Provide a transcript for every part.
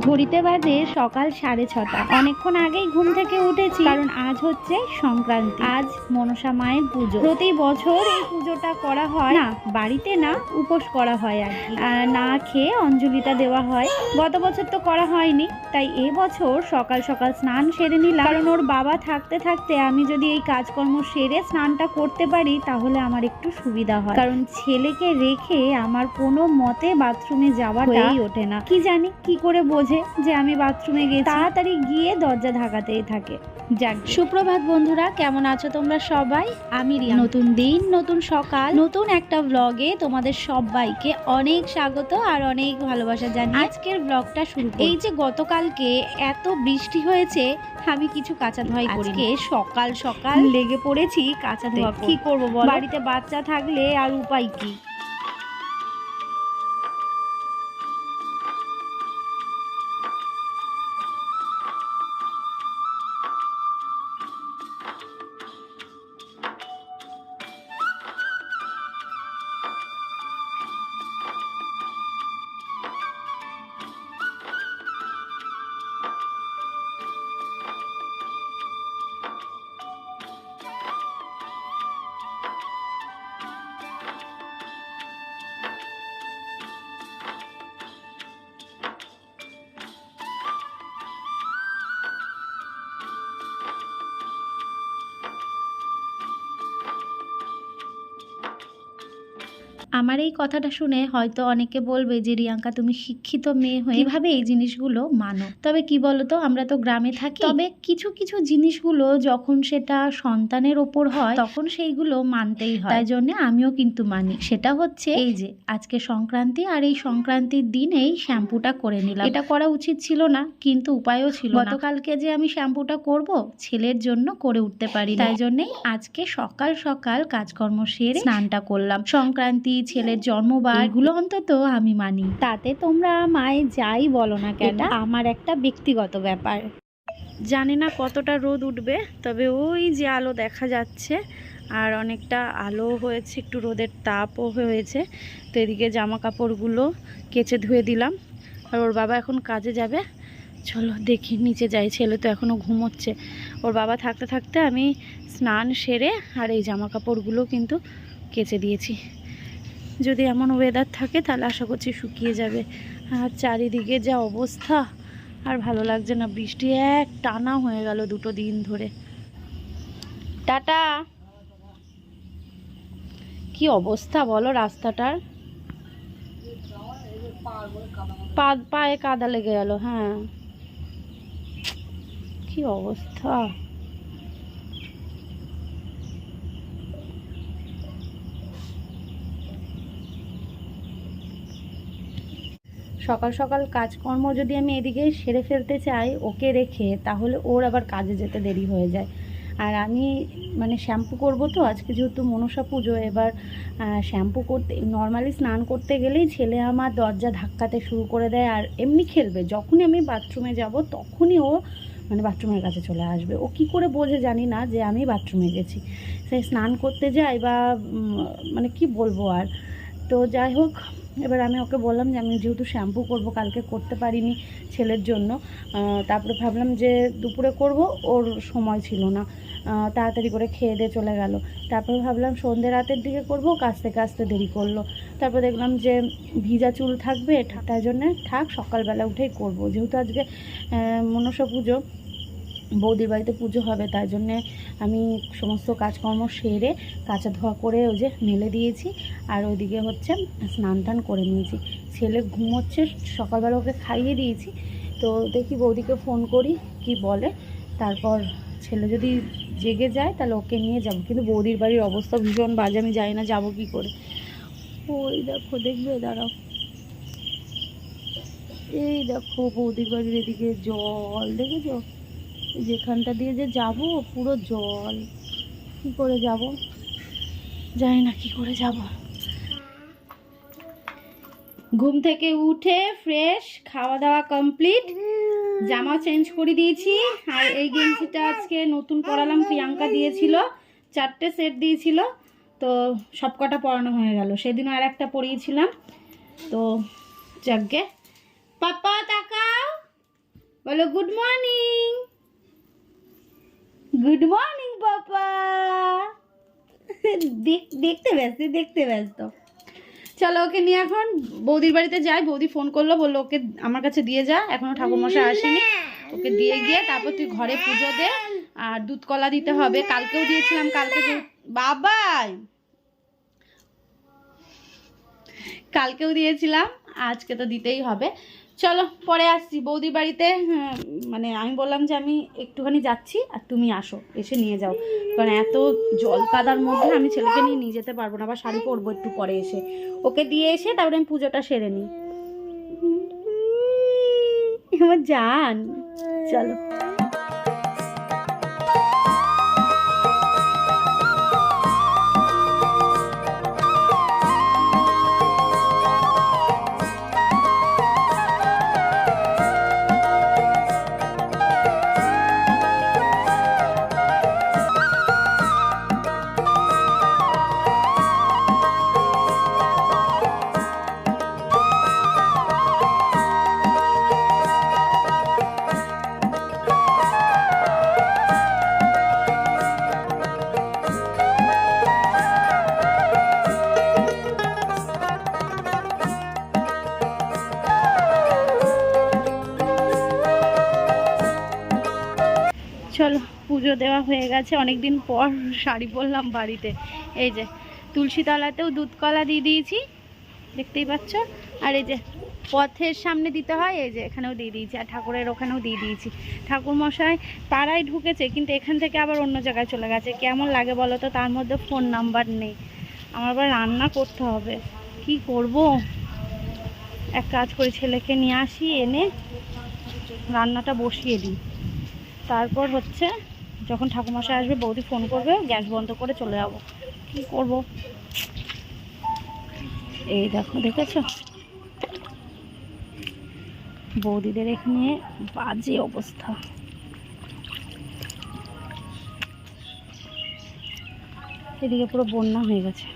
ঘড়িতে বাজে সকাল 6:30। অনেকক্ষণ আগেই ঘুম থেকে উঠেছি, কারণ আজ হচ্ছে সংক্রান্তি। আজ মনসা মায়ের পুজো। প্রতি বছর এই পুজোটা করা হয় না, বাড়িতে না, উপোস করা হয় আর কি, না খেয়ে অঞ্জলিটা দেওয়া হয়। গত বছর তো করা হয়নি, তাই এবছর সকাল সকাল স্নান সেরে নিলাম, কারণ ওর বাবা থাকতে থাকতে আমি যদি এই কাজকর্ম সেরে স্নানটা করতে পারি তাহলে আমার একটু সুবিধা হয়, কারণ ছেলেকে রেখে আমার কোনো মতে বাথরুমে যাওয়াটাই ওঠে না। কি জানি কি করে বোঝে যে আমি বাথরুমে গিয়ে তাড়াতাড়ি গিয়ে দরজা ঢাকাতেই থাকে। যাক, সুপ্রভাত বন্ধুরা, কেমন আছো তোমরা সবাই? আমি রিয়া। নতুন দিন, নতুন সকাল, নতুন একটা ব্লগে তোমাদের সবাইকে অনেক স্বাগত আর অনেক ভালোবাসা জানিয়ে আজকের ব্লগটা শুরু করি। এই যে গতকালকে এত বৃষ্টি হয়েছে, আমি কিছু কাঁচা ধোয়াই করি। আজকে সকাল সকাল লেগে পড়েছি কাঁচা ধোয়া। কি করবো বল, বাড়িতে বাচ্চা থাকলে আর উপায় কি। আমার এই কথাটা শুনে হয়তো অনেকে বলবে যে রিয়াঙ্কা, তুমি শিক্ষিত মেয়ে হয়ে কিভাবে এই জিনিসগুলো মানো। তবে কি বলতো, আমরা তো গ্রামে থাকি, তবে কিছু কিছু জিনিসগুলো যখন সেটা সন্তানের ওপর হয় তখন সেইগুলো মানতেই হয়। তাই জন্য আমিও কিন্তু মানি। সেটা হচ্ছে এই যে আজকে সংক্রান্তি, আর এই সংক্রান্তির দিনেই শ্যাম্পুটা করে নিলাম। এটা করা উচিত ছিল না, কিন্তু উপায়ও ছিল না। গতকালকে যে আমি শ্যাম্পুটা করব, ছেলের জন্য করে উঠতে পারি, তাই জন্যই আজকে সকাল সকাল কাজকর্ম সেরে স্নানটা করলাম। সংক্রান্তি, ছেলের জন্মবার, এগুলো অন্তত আমি মানি। তাতে তোমরা মায়ে যাই বলো না কেন, আমার একটা ব্যক্তিগত ব্যাপার। জানি না কতটা রোদ উঠবে, তবে ওই যে আলো দেখা যাচ্ছে, আর অনেকটা আলো হয়েছে, একটু রোদের তাপও হয়েছে। তো এদিকে জামা কাপড়গুলো কেচে ধুয়ে দিলাম, আর ওর বাবা এখন কাজে যাবে। চলো দেখি, নিচে যাই। ছেলে তো এখনও ঘুমোচ্ছে। ওর বাবা থাকতে থাকতে আমি স্নান সেরে আর এই জামা কাপড়গুলো কিন্তু কেচে দিয়েছি। যদি এমন ওয়েদার থাকে তাহলে আশা করছি শুকিয়ে যাবে। আর চারিদিকে যা অবস্থা, আর ভালো লাগছে না। বৃষ্টি এক টানা হয়ে গেল 2 দিন ধরে। টাটা। কি অবস্থা বলো রাস্তাটার, পায়ে কাদা লেগে গেল। হ্যাঁ, কি অবস্থা। সকাল সকাল কাজকর্ম যদি আমি এদিকে সেরে ফেলতে চাই ওকে রেখে, তাহলে ওর আবার কাজে যেতে দেরি হয়ে যায়। আর আমি মানে শ্যাম্পু করব তো আজকে, যেহেতু মনসা পুজো, এবার শ্যাম্পু করতে, নর্মালি স্নান করতে গেলেই ছেলে আমার দরজা ধাক্কাতে শুরু করে দেয়, আর এমনি খেলবে। যখনই আমি বাথরুমে যাব তখনই ও মানে বাথরুমের কাছে চলে আসবে। ও কি করে বোঝে জানি না যে আমি বাথরুমে গেছি, সে স্নান করতে যায় বা মানে কি বলবো আর। তো যাই হোক, এবার আমি ওকে বললাম যে আমি যেহেতু শ্যাম্পু করব, কালকে করতে পারিনি ছেলের জন্য, তারপরে ভাবলাম যে দুপুরে করব, ওর সময় ছিল না, তাড়াতাড়ি করে খেয়ে দিয়ে চলে গেল। তারপরে ভাবলাম সন্ধ্যে রাতের দিকে করব, কাচতে কাচতে দেরি করলো। তারপর দেখলাম যে ভিজা চুল থাকবে, তাই জন্যে থাক সকালবেলা উঠেই করব। যেহেতু আজকে মনসা পুজো, বৌদির বাড়িতে পুজো হবে, তাই জন্যে আমি সমস্ত কাজকর্ম সেরে কাঁচা ধোয়া করে ওই যে মেলে দিয়েছি, আর ওইদিকে হচ্ছে স্নান টান করে নিয়েছি। ছেলে ঘুমোচ্ছে, সকালবেলা ওকে খাইয়ে দিয়েছি। তো দেখি বৌদিকে ফোন করি কি বলে, তারপর ছেলে যদি জেগে যায় তাহলে ওকে নিয়ে যাব। কিন্তু বৌদির বাড়ির অবস্থা ভীষণ বাজে, আমি জানি না যাবো কি করে। ওই দেখো, দেখবে, দাঁড়াও, এই দেখো বৌদির বাড়ির এদিকে জল, দেখেছো? যেখানটা দিয়ে যে যাব পুরো জল। কি করে যাব, জানি না কি করে যাব। ঘুম থেকে উঠে ফ্রেশ, খাওয়া দাওয়া কমপ্লিট, জামা চেঞ্জ করে দিয়েছি। আর এই গেঞ্জিটা আজকে নতুন পরালাম, প্রিয়াঙ্কা দিয়েছিল, 4টে সেট দিয়েছিল, তো সব কটা পরানো হয়ে গেল। সেদিনও আর একটা পরিয়েছিলাম। তো যাকগে, পাপা তাকাও, বলো গুড মর্নিং। গুড মর্নিং বাবা। দেখতে ব্যস্ত। চলো ওকে নিয়ে এখন বৌদির বাড়িতে যাই। বৌদি ফোন করলো, বললো ওকে আমার কাছে দিয়ে যা, এখনো ঠাকুরমশাই আসেনি, ওকে দিয়ে গিয়ে তারপর তুই ঘরে পুজো দে। আর দুধ কলা দিতে হবে, কালকেও দিয়েছিলাম। কালকেও দিয়েছিলাম, আজকে তো দিতেই হবে। চলো পরে আসছি বৌদির বাড়িতে। মানে আমি বললাম যে আমি একটুখানি যাচ্ছি আর তুমি আসো, এসে নিয়ে যাও, কারণ এত জল কাদার মধ্যে আমি ছেলেকে নিয়ে যেতে পারবো না, আবার শাড়ি পরবো একটু পরে এসে। ওকে দিয়ে এসে তারপরে আমি পুজোটা সেরে নিই। আমার জান, চলো। চলো পুজো দেওয়া হয়ে গেছে, অনেকদিন পর শাড়ি পরলাম বাড়িতে। এই যে তুলসী তলাতেও দুধ কলা দিয়ে দিয়েছি, দেখতেই পাচ্ছ। আর এই যে পথের সামনে দিতে হয়, এই যে এখানেও দিয়ে দিয়েছি, আর ঠাকুরের ওখানেও দিয়ে দিয়েছি। ঠাকুর মশাই পাড়ায় ঢুকেছে, কিন্তু এখান থেকে আবার অন্য জায়গায় চলে গেছে। কেমন লাগে বলো তো, তার মধ্যে ফোন নাম্বার নেই। আমার আবার রান্না করতে হবে, কি করব। এক কাজ করি, ছেলেকে নিয়ে আসি, এনে রান্নাটা বসিয়ে দিই। তারপর হচ্ছে যখন ঠাকুরমশাই আসবে বৌদি ফোন করবে, গ্যাস বন্ধ করে চলে যাব। কি করব। এই দেখো, দেখেছো বৌদিদের এখানে বাজে অবস্থা। এদিকে পুরো বন্যা হয়ে গেছে।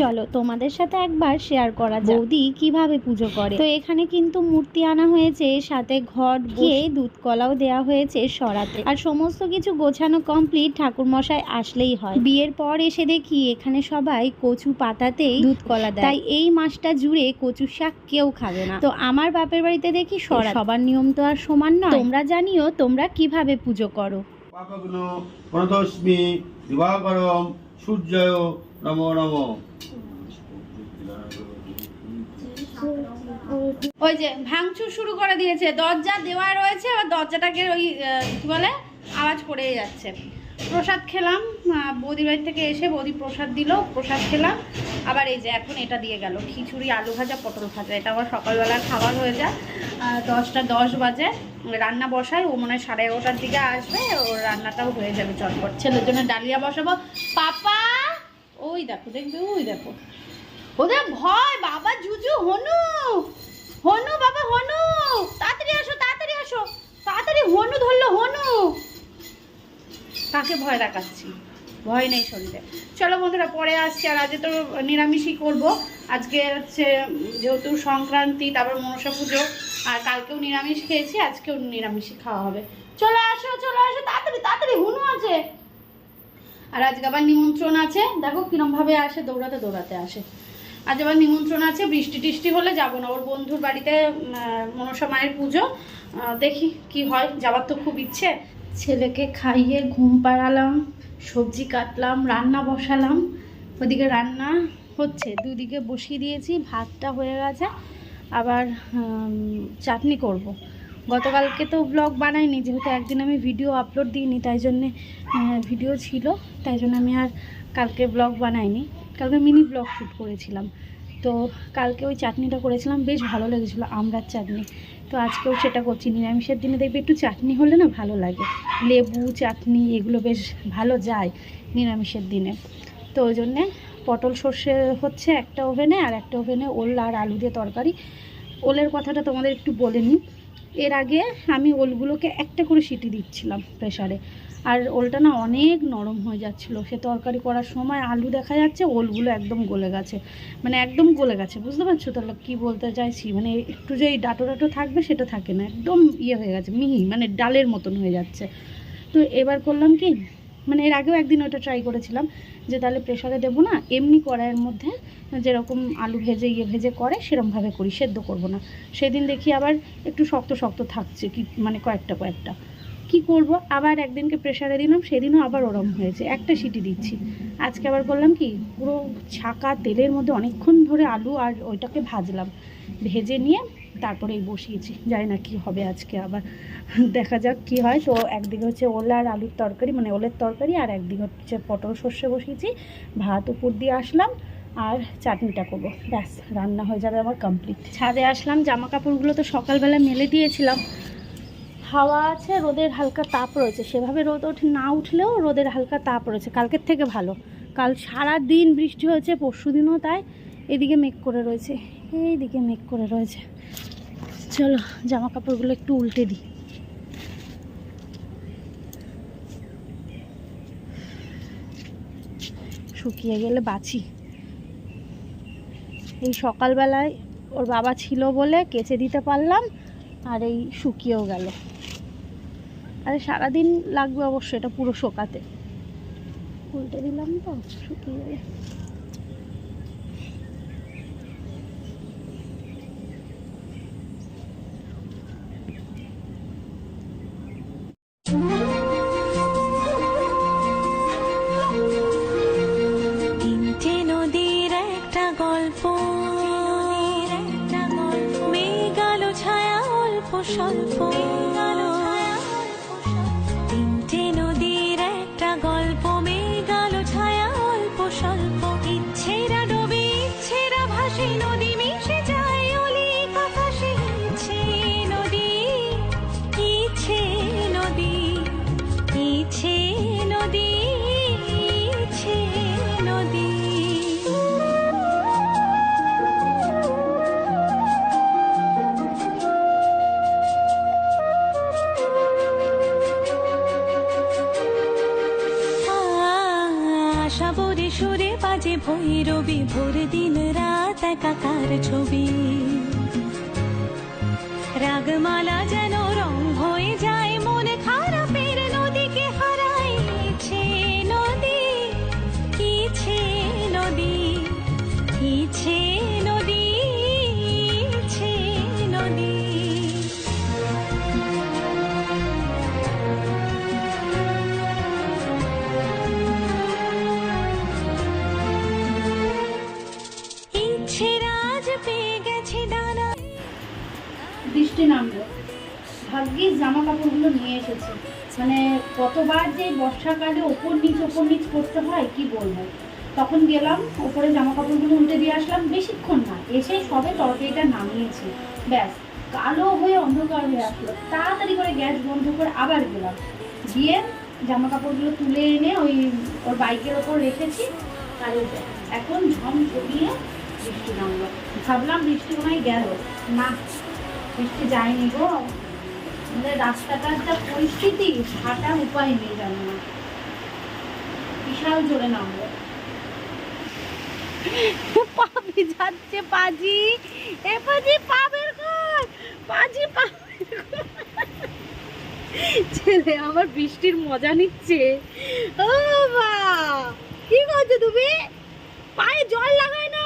চলো তোমাদের সাথে একবার শেয়ার করা যাক বৌদি কিভাবে পুজো করে। তো এখানে কিন্তু মূর্তি আনা হয়েছে, সাথে ঘট গিয়ে দুধ কলাও দেওয়া হয়েছে সরাতে, আর সমস্ত কিছু গোছানো কমপ্লিট। ঠাকুর মশাই আসলেই হয়। বিয়ের পর এসে দেখি এখানে সবাই কচু পাতাতেই দুধ কলা দেয়, তাই এই মাসটা জুড়ে কচু শাক কেউ খাবে না। তো আমার বাপের বাড়িতে দেখি সবার নিয়ম তো আর সমান নয়। তোমরা জানিও তোমরা কিভাবে পুজো করো। সূর্যয় নমো নমো। ওই যে ভাঙচুর শুরু করে দিয়েছে, দরজা দেওয়া রয়েছে, আর দরজাটাকে ওই কি বলে আওয়াজ করে যাচ্ছে। প্রসাদ খেলাম বৌদি বাড়ি থেকে এসে, বৌদি প্রসাদ দিল, প্রসাদ খেলাম। আবার এই যে এখন এটা দিয়ে গেল, খিচুড়ি, আলু ভাজা, পটল ভাজা। এটা আবার সকালবেলার খাবার হয়ে যায়। 10টা 10 বাজে রান্না বসাই, ও মনে হয় 11:30টার দিকে আসবে, ওর রান্নাটাও হয়ে যাবে চটপট। ছেলের জন্য ডালিয়া বসাবো। পাপা ওই দেখো, দেখবে ওই দেখো, ওদের ভয়। বাবা জুজু, হনু হনু, বাবা হনু, তাড়াতাড়ি আসো, তাড়াতাড়ি আসো, তাড়াতাড়ি। হনু ধরলো, হনু। কাকে ভয় দেখাচ্ছি, ভয় নেই শরীরে। চলো বন্ধুরা পরে আসছি। আর আজকে তো নিরামিষই করব। আজকে হচ্ছে যেহেতু সংক্রান্তি, তারপর মনসা পুজো, আর কালকেও নিরামিষ খেয়েছি, আজকেও নিরামিষই খাওয়া হবে। চলে আসো, চলে আসো, তাড়াতাড়ি তাড়াতাড়ি, হনু আছে। আর আজকে আবার নিমন্ত্রণ আছে, দেখো কিরমভাবে আসে, দৌড়াতে দৌড়াতে আসে। আজ আবার নিমন্ত্রণ আছে, বৃষ্টি টিষ্টি হলে যাবো না। ওর বন্ধুর বাড়িতে মনসা মায়ের পুজো, দেখি কি হয়, যাবার তো খুব ইচ্ছে। ছেলেকে খাইয়ে ঘুম পাড়ালাম, সবজি কাটলাম, রান্না বসালাম। ওদিকে রান্না হচ্ছে, দুদিকে বসিয়ে দিয়েছি, ভাতটা হয়ে গেছে। আবার চাটনি করব। গতকালকে তো ব্লগ বানাইনি, যেহেতু একদিন আমি ভিডিও আপলোড দিইনি, তাই জন্যে ভিডিও ছিল, তাই জন্য আমি আর কালকে ব্লগ বানাইনি। কালকে মিনি ব্লগ শ্যুট করেছিলাম। তো কালকে ওই চাটনিটা করেছিলাম, বেশ ভালো লেগেছিলো, আমড়ার চাটনি। তো আজকেও সেটা করছি। নিরামিষের দিনে দেখবে একটু চাটনি হলে না ভালো লাগে, লেবু চাটনি এগুলো বেশ ভালো যায় নিরামিষের দিনে। তো ওই জন্যে পটল সর্ষে হচ্ছে একটা ওভেনে, আর একটা ওভেনে ওল আর আলু দিয়ে তরকারি। ওলের কথাটা তোমাদের একটু বলে নিই। এর আগে আমি ওলগুলোকে একটা করে সিটি দিচ্ছিলাম প্রেসারে, আর ওলটা না অনেক নরম হয়ে যাচ্ছিলো। সে তরকারি করার সময় আলু দেখা যাচ্ছে, ওলগুলো একদম গলে গেছে, মানে একদম গলে গেছে, বুঝতে পারছো তাহলে কী বলতে চাইছি? মানে একটু যে এই ডাটো ডাটো থাকবে সেটা থাকে না, একদম ইয়ে হয়ে গেছে, মিহি, মানে ডালের মতন হয়ে যাচ্ছে। তো এবার করলাম কি, মানে এর আগেও একদিন ওটা ট্রাই করেছিলাম যে তাহলে প্রেশারে দেবো না, এমনি কড়াইয়ের মধ্যে যেরকম আলু ভেজে ভেজে করে সেরকমভাবে করি, সেদ্ধ করব না। সেদিন দেখি আবার একটু শক্ত শক্ত থাকছে, কি মানে কয়েকটা কি করব, আবার একদিনকে প্রেশারে দিলাম, সেদিনও আবার ওরম হয়েছে, একটা সিটি দিচ্ছি। আজকে আবার করলাম কি, পুরো ছাকা তেলের মধ্যে অনেকক্ষণ ধরে আলু আর ওইটাকে ভাজলাম, ভেজে নিয়ে তারপরে এই বসিয়েছি। জানি না কি হবে আজকে, আবার দেখা যাক কি হয়। তো একদিকে হচ্ছে ওল আর আলুর তরকারি, মানে ওলের তরকারি, আর একদিকে হচ্ছে পটল সর্ষে বসিয়েছি, ভাত উপর দিয়ে আসলাম, আর চাটনিটা করবো, ব্যাস রান্না হয়ে যাবে আমার কমপ্লিট। ছাদে আসলাম, জামা কাপড়গুলো তো সকালবেলা মেলে দিয়েছিলাম, হাওয়া আছে, রোদের হালকা তাপ রয়েছে, সেভাবে রোদ না উঠলেও রোদের হালকা তাপ রয়েছে, কালকের থেকে ভালো। কাল সারা দিন বৃষ্টি হয়েছে, পরশুদিনও তাই। এদিকে মেঘ করে রয়েছে, এইদিকে মেঘ করে রয়েছে। চলো জামা কাপড়গুলো একটু উল্টে দিই। শুকিয়ে গেলে বাছি। এই সকালবেলায় ওর বাবা ছিল বলে কেচে দিতে পারলাম, আর এই শুকিয়েও গেল। আরে সারাদিন লাগবে অবশ্য এটা পুরো শোকাতে। উল্টে দিলাম তো শুকিয়ে গেলে। তিনটে নদীর একটা গল্প, মেঘ আলো ছায়া অল্প স্বল্প। তিনটে নদীর একটা গল্প, মেঘ আলো ছায়া অল্প স্বল্প। ইচ্ছেরা ডোবে ইচ্ছেরা ভাসে, নদী মিশে যায় অলিক আকাশে। ইচ্ছে নদী, ইচ্ছে নদী, ইচ্ছে নদী, ইচ্ছে নদী। সাবরে সুরে বাজে ভৈরবী, ভোর দিন রাত একাকার ছবি। রাগমালা যেন রং হয়ে যায়, মন খারাপের নদীকে হারায়। ইচ্ছে নদী, ইচ্ছে নদী, ইচ্ছে নদী, ইচ্ছে নদী। ইচ্ছে রাজ পেয়ে গেছে ডানা। বৃষ্টি নামলো, ভাগ্যিস জামা কাপড়গুলো নিয়ে এসেছে। মানে কতবার যে বর্ষাকালে ওপর নিচ করতে হয় কি বলবো। তখন গেলাম ওপরে জামা কাপড়গুলো উল্টে দিয়ে আসলাম, বেশিক্ষণ না, এসে সবে তরকারিটা নামিয়েছি, ব্যাস কালো হয়ে অন্ধকার হয়ে আসলো। তাড়াতাড়ি করে গ্যাস বন্ধ করে আবার গেলাম, গিয়ে জামা কাপড়গুলো তুলে এনে ওর বাইকের ওপর রেখেছি। আর এখন ঝম ঝরিয়ে বৃষ্টি নামলো। ভাবলাম বৃষ্টি মনে হয় গেল, না বৃষ্টি যায়নি গো। আমাদের রাস্তাটার যা পরিস্থিতি, হাঁটার উপায় নেই, জানো না, বিশাল জোরে নামলো। পা ভিজাচ্ছে পাজি, এ পাজি পা বের কর, পাজি পা বের কর। ছেলে আমার বৃষ্টির মজা নিচ্ছে। ও বা কি করছো তুমি? পায়ে জল লাগায় না,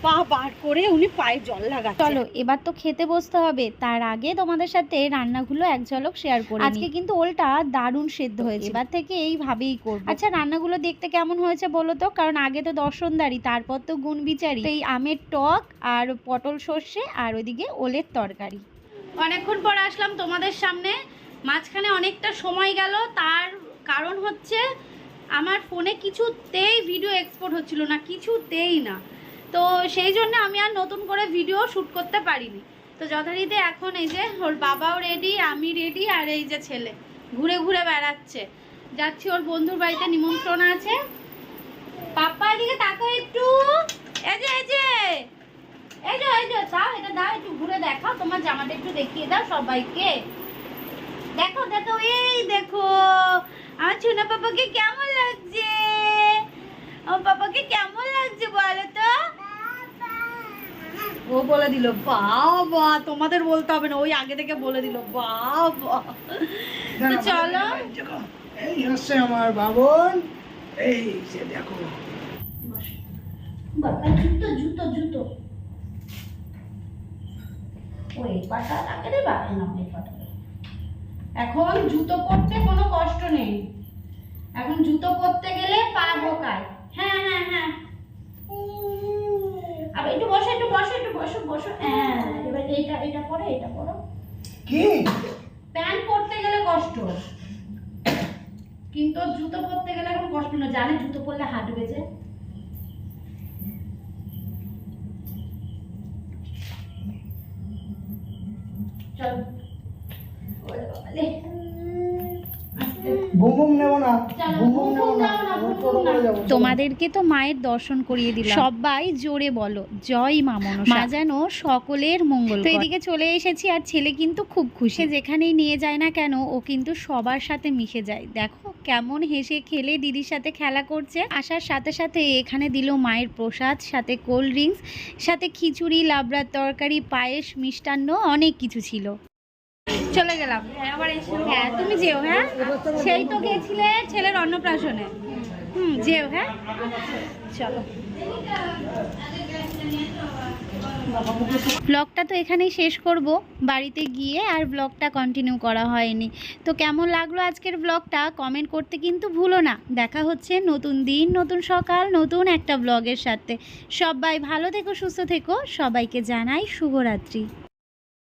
পা বার করে উনি পায়ে জল লাগাচ্ছে। চলো এবার তো খেতে বসতে হবে, তার আগে তোমাদের সাথে রান্নাগুলো এক ঝলক শেয়ার করি। আজকে কিন্তু ওলটা দারুণ সেদ্ধ হয়েছে, এবার থেকে এইভাবেই করব। আচ্ছা রান্নাগুলো দেখতে কেমন হয়েছে বলো তো, কারণ আগে তো দর্শনদারি, তারপর তো গুণ বিচারি। এই আমের টক আর পটল সর্ষে, আর ওইদিকে ওলের তরকারি। অনেকক্ষণ পর আসলাম তোমাদের সামনে, মাঝখানে অনেকটা সময় গেল। তার কারণ হচ্ছে আমার ফোনে কিছুতেই ভিডিও এক্সপোর্ট হচ্ছিল না, কিছুতেই না। তো সেই জন্য আমি আর নতুন করে ভিডিও শ্যুট করতে পারিনি। তো যথারীতি এখন এই যে ওর বাবাও রেডি, আমি রেডি, আর এই যে ছেলে ঘুরে ঘুরে বেড়াচ্ছে। যাচ্ছি ওর বন্ধুর বাড়িতে, নিমন্ত্রণ আছে। পাপ্পা এদিকে তাকাও একটু, এই যে এই যে এই যে এই যে দাও, এটা দাও, একটু ঘুরে দেখাও, তোমার জামাটা একটু দেখিয়ে দাও সবাইকে। দেখো দেখো, এই দেখো আমার ছোনা পাপাকে কেমন লাগছে, আমার পাপাকে কেমন লাগছে বলো তো। ও বলে দিল বাবা, তোমাদের বলতে হবে না, ওই আগে থেকে বলে দিল বাবা। তো চলো, এই হচ্ছে আমার বাবন, এই যে দেখো। বাবা জুতো জুতো জুতো, ওই পাটা লাগে রে বাবা, না ওই পাটা। এখন জুতো পরতে কোনো কষ্ট নেই, এখন জুতো পরতে গেলে পা ঢোকায়। হ্যাঁ হ্যাঁ হ্যাঁ, আবার একটু বসো একটু বসো একটু বসো বসো। হ্যাঁ এবার এইটা এটা পরো, এটা পরো। কি প্যান্ট পরতে গেলে কষ্ট, কিন্তু জুতো পরতে গেলে এখন কষ্ট না, জানে জুতো পরলে হাঁটবে যে। চলো ওরে বাবা লে, আস্তে। বুম বুম নেবো না, চলো, বুম বুম নেবো বুম না, নাও না, আমার বুম টোটো করে নাও। যাবো। তোমাদেরকে তো মায়ের দর্শন করিয়ে দিলাম, সবাই জোরে বলো জয় মা মনসা। মা যেন সকলের মঙ্গল। তো এদিকে চলে এসেছি, আর ছেলে কিন্তু খুব খুশি, যেখানেই নিয়ে যায় না কেন ও কিন্তু সবার সাথে মিশে যায়। দেখো কেমন হেসে খেলে দিদির সাথে খেলা করছে। আসার সাথে সাথে এখানে দিল মায়ের প্রসাদ, সাথে কোল্ড ড্রিঙ্কস, সাথে খিচুড়ি, লাবড়ার তরকারি, পায়েস, মিষ্টান্ন, অনেক কিছু ছিল। চলে গেলাম। হ্যাঁ তুমি যেও, হ্যাঁ সেই তো গেছিলে ছেলের অন্নপ্রাশনে। যেও, হ্যাঁ চলো। ব্লগটা তো এখানেই শেষ করব, বাড়িতে গিয়ে আর ব্লগটা কন্টিনিউ করা হয়নি। তো কেমন লাগলো আজকের ব্লগটা কমেন্ট করতে কিন্তু ভুলো না। দেখা হচ্ছে নতুন দিন, নতুন সকাল, নতুন একটা ব্লগের সাথে। সবাই ভালো থেকো, সুস্থ থেকো, সবাইকে জানাই শুভরাত্রি।